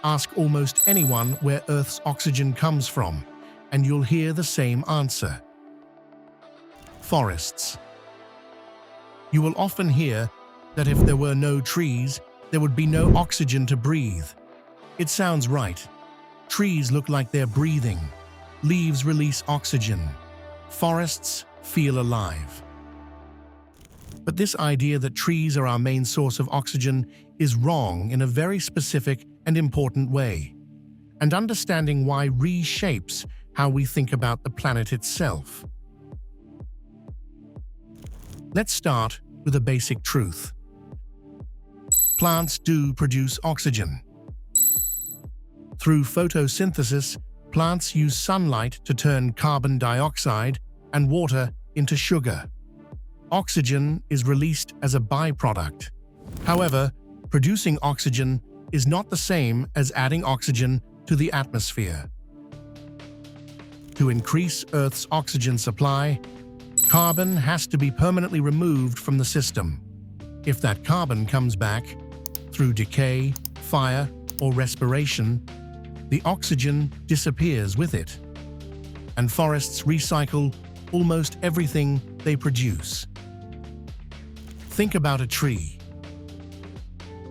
Ask almost anyone where Earth's oxygen comes from, and you'll hear the same answer. Forests. You will often hear that if there were no trees, there would be no oxygen to breathe. It sounds right. Trees look like they're breathing. Leaves release oxygen. Forests feel alive. But this idea that trees are our main source of oxygen is wrong in a very specific and important way. And understanding why reshapes how we think about the planet itself. Let's start with a basic truth. Plants do produce oxygen. Through photosynthesis, plants use sunlight to turn carbon dioxide and water into sugar. Oxygen is released as a byproduct. However, producing oxygen is not the same as adding oxygen to the atmosphere. To increase Earth's oxygen supply, carbon has to be permanently removed from the system. If that carbon comes back through decay, fire, or respiration, the oxygen disappears with it. And forests recycle almost everything they produce. Think about a tree.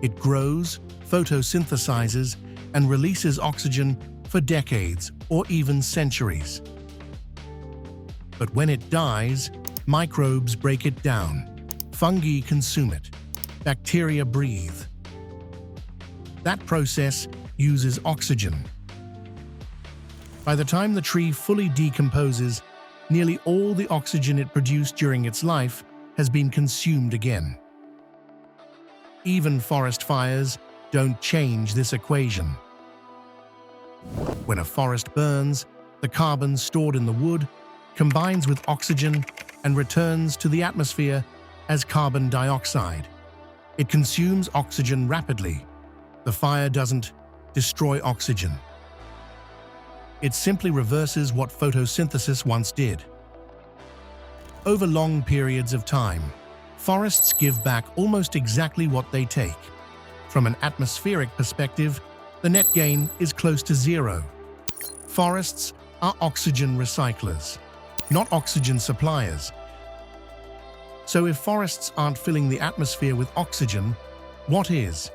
It grows, photosynthesizes, and releases oxygen for decades or even centuries. But when it dies, microbes break it down. Fungi consume it. Bacteria breathe. That process uses oxygen. By the time the tree fully decomposes, nearly all the oxygen it produced during its life has been consumed again. Even forest fires don't change this equation. When a forest burns, the carbon stored in the wood combines with oxygen and returns to the atmosphere as carbon dioxide. It consumes oxygen rapidly. The fire doesn't destroy oxygen. It simply reverses what photosynthesis once did. Over long periods of time, forests give back almost exactly what they take. From an atmospheric perspective, the net gain is close to zero. Forests are oxygen recyclers, not oxygen suppliers. So if forests aren't filling the atmosphere with oxygen, what is?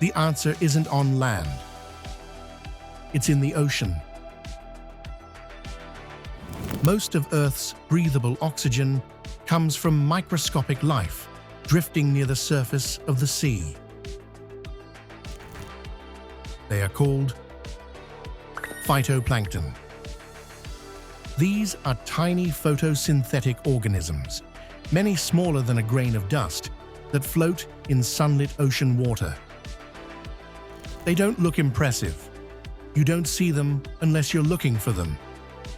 The answer isn't on land. It's in the ocean. Most of Earth's breathable oxygen comes from microscopic life drifting near the surface of the sea. They are called phytoplankton. These are tiny photosynthetic organisms, many smaller than a grain of dust, that float in sunlit ocean water. They don't look impressive. You don't see them unless you're looking for them.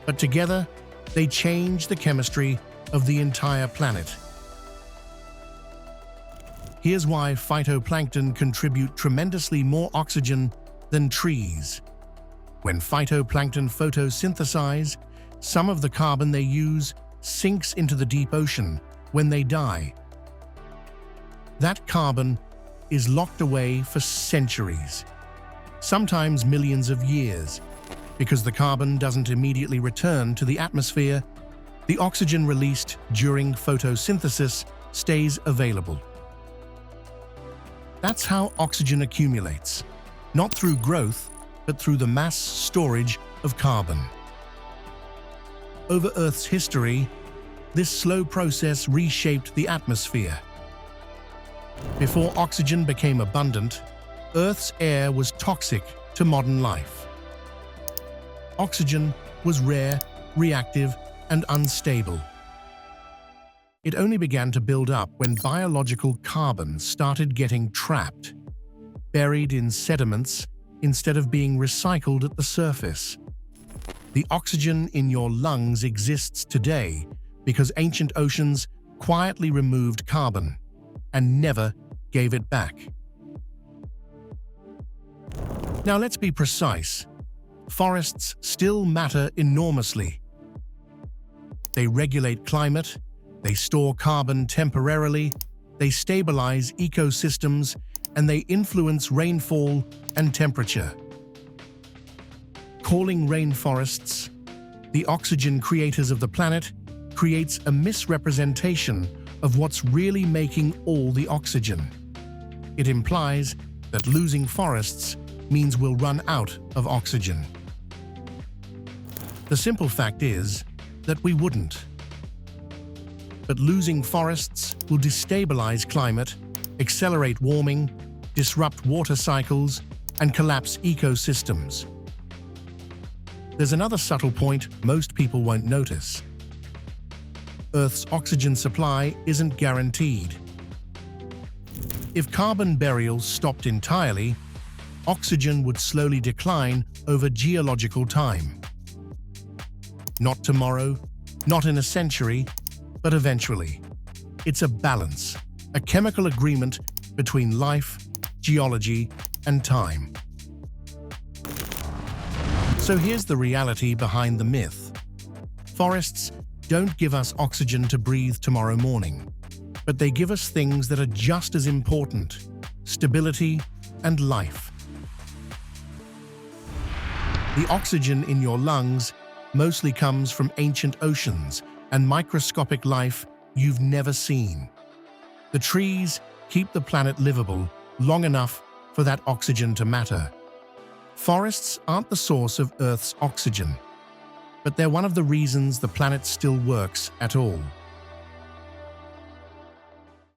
But together, they change the chemistry of the entire planet. Here's why phytoplankton contribute tremendously more oxygen than trees. When phytoplankton photosynthesize, some of the carbon they use sinks into the deep ocean when they die. That carbon is locked away for centuries, sometimes millions of years. Because the carbon doesn't immediately return to the atmosphere, the oxygen released during photosynthesis stays available. That's how oxygen accumulates, not through growth, but through the mass storage of carbon. Over Earth's history, this slow process reshaped the atmosphere. Before oxygen became abundant, Earth's air was toxic to modern life. Oxygen was rare, reactive, and unstable. It only began to build up when biological carbon started getting trapped, buried in sediments instead of being recycled at the surface. The oxygen in your lungs exists today because ancient oceans quietly removed carbon and never gave it back. Now let's be precise. Forests still matter enormously. They regulate climate, they store carbon temporarily, they stabilize ecosystems, and they influence rainfall and temperature. Calling rainforests the oxygen creators of the planet creates a misrepresentation of what's really making all the oxygen. It implies that losing forests means we'll run out of oxygen. The simple fact is that we wouldn't. But losing forests will destabilize climate, accelerate warming, disrupt water cycles, and collapse ecosystems. There's another subtle point most people won't notice. Earth's oxygen supply isn't guaranteed. If carbon burial stopped entirely, oxygen would slowly decline over geological time. Not tomorrow, not in a century, but eventually. It's a balance, a chemical agreement between life, geology, and time. So here's the reality behind the myth. Forests don't give us oxygen to breathe tomorrow morning, but they give us things that are just as important: stability and life. The oxygen in your lungs mostly comes from ancient oceans and microscopic life you've never seen. The trees keep the planet livable long enough for that oxygen to matter. Forests aren't the source of Earth's oxygen, but they're one of the reasons the planet still works at all.